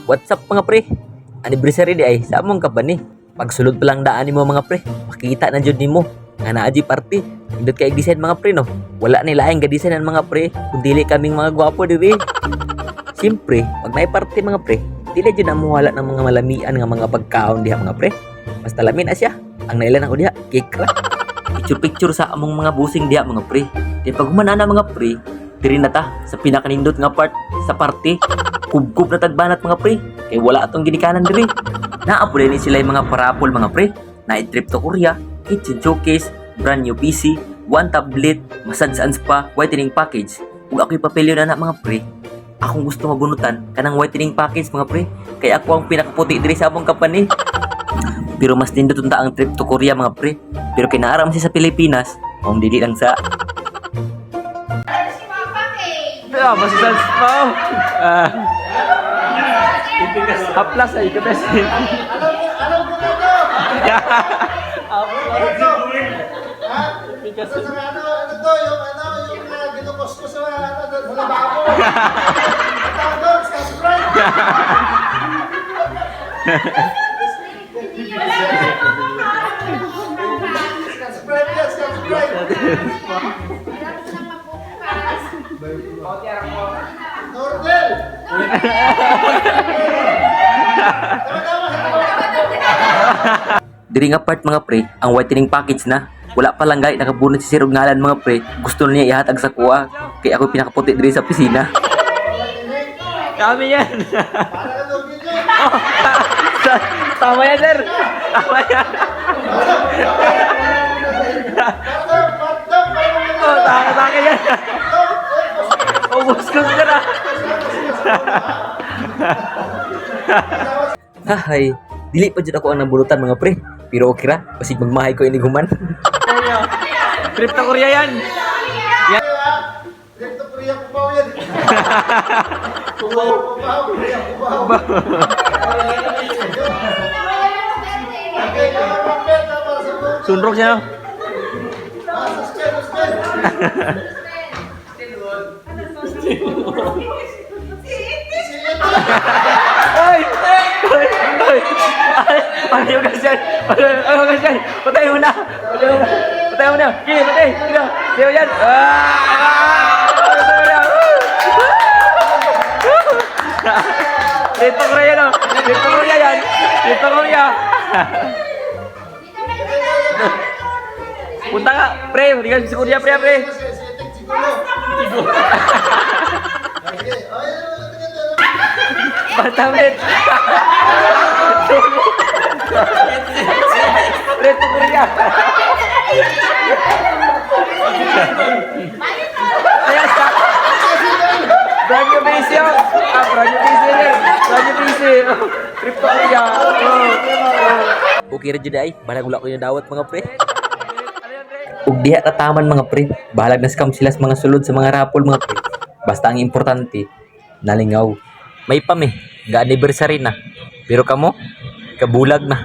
What's up mga pre? Anniversary di ay sa among ka ba ni? Pagsulod pa lang daan ni mo mga pre, makita na jud nimo nga naa di party. Indot kay design mga pre no. Wala ni laing ga design mga pre, kun dili kaming mga gwapo diri. Siyempre, pag may party mga pre, dili jud na wala ng mga malamian nga mga pagkaon diha mga pre. Basta lamin na siya. Ang nailan ako diha, cake ra. Picture sa among mga busing diha mga pre. Di pag humanana mga pre, diri na ta sa pinakanindot nga part sa party. Kubkub na tagbanat mga pre, kay wala atong ginikanan diri. Naa po din sila yung mga parapol mga pre. Night trip to Korea, kitchen showcase, brand new PC, one tablet, massage and spa, whitening package. Ug ako'y papelyo na mga pre. Akong gusto mabunutan kanang whitening package mga pre, kay ako ang pinakaputi diri sa among company. Pero mas nindot unta ang trip to Korea mga pre. Pero kinaaram siya sa Pilipinas, ang dili lang sa massage spa. Haplas ay ka best. Diri nga part mga pre, ang whitening package na. Wala pa lang gay nakabunot si Sir og ngalan mga pre. Gusto niya ihatag sa kuha, kay ako pinakaputi diri sa pisina. Kami yan. Oh, tama yan sir. Tama yan. Oh, tama yan. Ubus ko sir ah. Hahay, dili pa jud ako ang nabulutan mga pre. Pero okay ra, basig magmahay ko iniguman. Trip to Korea yan. Trip to Korea kubaw yan. Kubaw. Sunrok siya. Ay! Patay mo kasi yan! Patay mo kasi yan! Patay mo na! Patay mo na! Kini, patay! Kini! Kini mo yan! Dito Korea no! Dito Korea yan! Dito Korea! Punta ka! Pre! Hindi ka sa Korea pre! Pre! Batamit! Pre to Korea! Ayan siya! Brand new base yun! Brand new base yun! Brand new base yun! Trip to Korea! Okay ra jud ay, balag wala ko yung dawat mga pre. Ug diha tataman mga pre, balag na scam sila sa mga sulod sa mga rapol mga pre. Basta ang importante, nalingaw. May pame, ga anniversary na. Pero kamo, kabulag na.